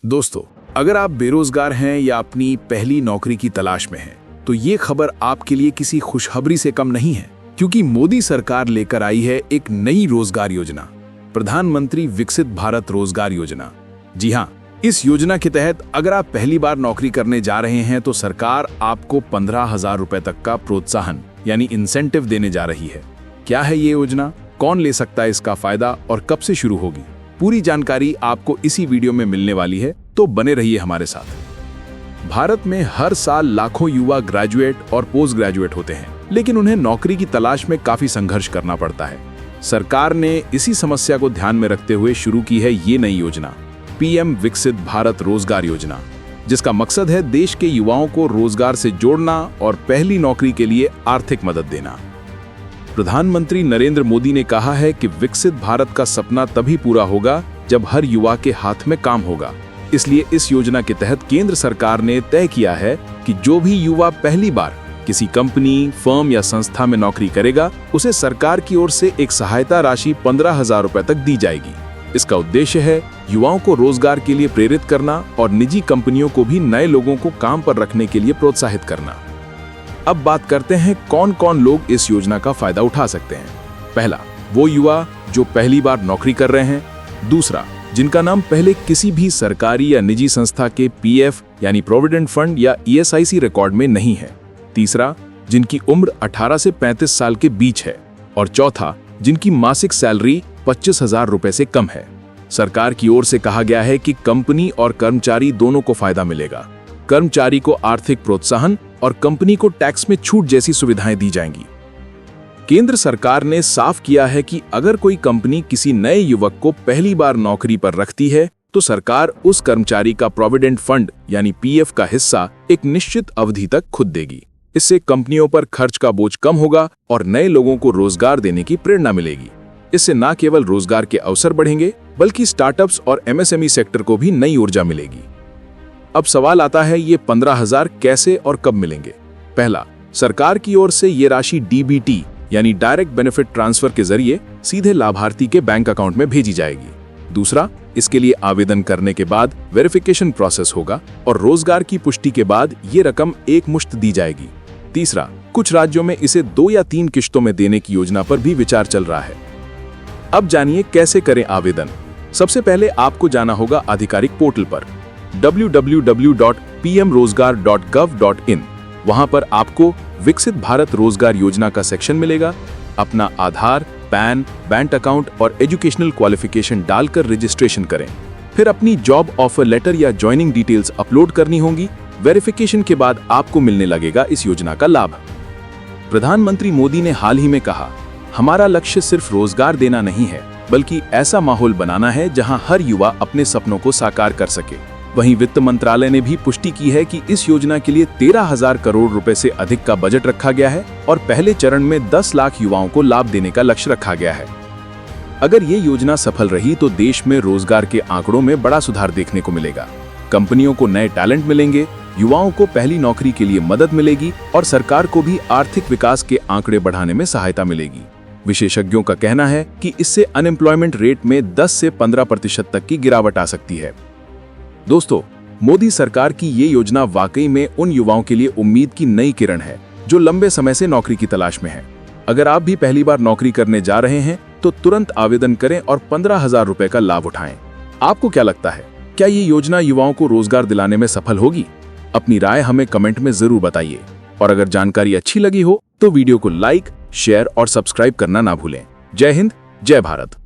दोस्तों, अगर आप बेरोजगार हैं या अपनी पहली नौकरी की तलाश में हैं, तो ये खबर आपके लिए किसी खुशखबरी से कम नहीं है, क्योंकि मोदी सरकार लेकर आई है एक नई रोजगार योजना, प्रधानमंत्री विकसित भारत रोजगार योजना। जी हाँ, इस योजना के तहत अगर आप पहली बार नौकरी करने जा रहे हैं तो सरकार आपको 15,000 रुपए तक का प्रोत्साहन यानी इंसेंटिव देने जा रही है। क्या है ये योजना, कौन ले सकता है इसका फायदा और कब से शुरू होगी, पूरी जानकारी आपको इसी वीडियो में मिलने वाली है, तो बने रहिए हमारे साथ। भारत में हर साल लाखों युवा ग्रेजुएट और पोस्ट ग्रेजुएट होते हैं, लेकिन उन्हें नौकरी की तलाश में काफी संघर्ष करना पड़ता है। सरकार ने इसी समस्या को ध्यान में रखते हुए शुरू की है ये नई योजना, पीएम विकसित भारत रोजगार योजना, जिसका मकसद है देश के युवाओं को रोजगार से जोड़ना और पहली नौकरी के लिए आर्थिक मदद देना। प्रधानमंत्री नरेंद्र मोदी ने कहा है कि विकसित भारत का सपना तभी पूरा होगा जब हर युवा के हाथ में काम होगा। इसलिए इस योजना के तहत केंद्र सरकार ने तय किया है कि जो भी युवा पहली बार किसी कंपनी, फर्म या संस्था में नौकरी करेगा, उसे सरकार की ओर से एक सहायता राशि 15,000 रुपए तक दी जाएगी। इसका उद्देश्य है युवाओं को रोजगार के लिए प्रेरित करना और निजी कंपनियों को भी नए लोगों को काम पर रखने के लिए प्रोत्साहित करना। अब बात करते हैं कौन कौन लोग इस योजना का फायदा उठा सकते हैं। पहला, वो युवा जो पहली बार नौकरी कर रहे हैं। दूसरा, जिनका नाम पहले किसी भी सरकारी या निजी संस्था के पीएफ यानी प्रोविडेंट फंड या ईएसआईसी रिकॉर्ड में नहीं है। तीसरा, जिनकी उम्र 18 से 35 साल के बीच है। और चौथा, जिनकी मासिक सैलरी 25,000 रुपए से कम है। सरकार की ओर से कहा गया है कि कंपनी और कर्मचारी दोनों को फायदा मिलेगा। कर्मचारी को आर्थिक प्रोत्साहन और कंपनी को टैक्स में छूट जैसी सुविधाएं दी जाएंगी। केंद्र सरकार ने साफ किया है कि अगर कोई कंपनी किसी नए युवक को पहली बार नौकरी पर रखती है, तो सरकार उस कर्मचारी का प्रोविडेंट फंड यानी पीएफ का हिस्सा एक निश्चित अवधि तक खुद देगी। इससे कंपनियों पर खर्च का बोझ कम होगा और नए लोगों को रोजगार देने की प्रेरणा मिलेगी। इससे न केवल रोजगार के अवसर बढ़ेंगे, बल्कि स्टार्टअप्स और एमएसएमई सेक्टर को भी नई ऊर्जा मिलेगी। अब सवाल आता है, ये 15,000 कैसे और कब मिलेंगे। पहला, सरकार की ओर से ये राशि डीबीटी यानी डायरेक्ट बेनिफिट ट्रांसफर के जरिए सीधे लाभार्थी के बैंक अकाउंट में भेजी जाएगी। दूसरा, इसके लिए आवेदन करने के बाद वेरिफिकेशन प्रोसेस होगा और रोजगार की पुष्टि के बाद ये रकम एक मुश्त दी जाएगी। तीसरा, कुछ राज्यों में इसे 2 या 3 किश्तों में देने की योजना पर भी विचार चल रहा है। अब जानिए कैसे करें आवेदन। सबसे पहले आपको जाना होगा आधिकारिक पोर्टल पर www.pmrozgar.gov.in। वहां पर आपको विकसित भारत रोजगार योजना का सेक्शन मिलेगा। अपना आधार, पैन, बैंक अकाउंट और एजुकेशनल क्वालिफिकेशन डालकर रजिस्ट्रेशन करें। फिर अपनी जॉब ऑफर लेटर या ज्वाइनिंग डिटेल्स अपलोड करनी होंगी। वेरिफिकेशन के बाद आपको मिलने लगेगा इस योजना का लाभ। प्रधानमंत्री मोदी ने हाल ही में कहा, हमारा लक्ष्य सिर्फ रोजगार देना नहीं है, बल्कि ऐसा माहौल बनाना है जहां हर युवा अपने सपनों को साकार कर सके। वहीं वित्त मंत्रालय ने भी पुष्टि की है कि इस योजना के लिए 13,000 करोड़ रुपए से अधिक का बजट रखा गया है और पहले चरण में 10 लाख युवाओं को लाभ देने का लक्ष्य रखा गया है। अगर ये योजना सफल रही तो देश में रोजगार के आंकड़ों में बड़ा सुधार देखने को मिलेगा। कंपनियों को नए टैलेंट मिलेंगे, युवाओं को पहली नौकरी के लिए मदद मिलेगी और सरकार को भी आर्थिक विकास के आंकड़े बढ़ाने में सहायता मिलेगी। विशेषज्ञों का कहना है कि इससे अनएम्प्लॉयमेंट रेट में 10 से 15% तक की गिरावट आ सकती है। दोस्तों, मोदी सरकार की ये योजना वाकई में उन युवाओं के लिए उम्मीद की नई किरण है जो लंबे समय से नौकरी की तलाश में हैं। अगर आप भी पहली बार नौकरी करने जा रहे हैं तो तुरंत आवेदन करें और 15,000 रुपए का लाभ उठाएं। आपको क्या लगता है, क्या ये योजना युवाओं को रोजगार दिलाने में सफल होगी? अपनी राय हमें कमेंट में जरूर बताइए। और अगर जानकारी अच्छी लगी हो तो वीडियो को लाइक, शेयर और सब्सक्राइब करना ना भूलें। जय हिंद, जय भारत।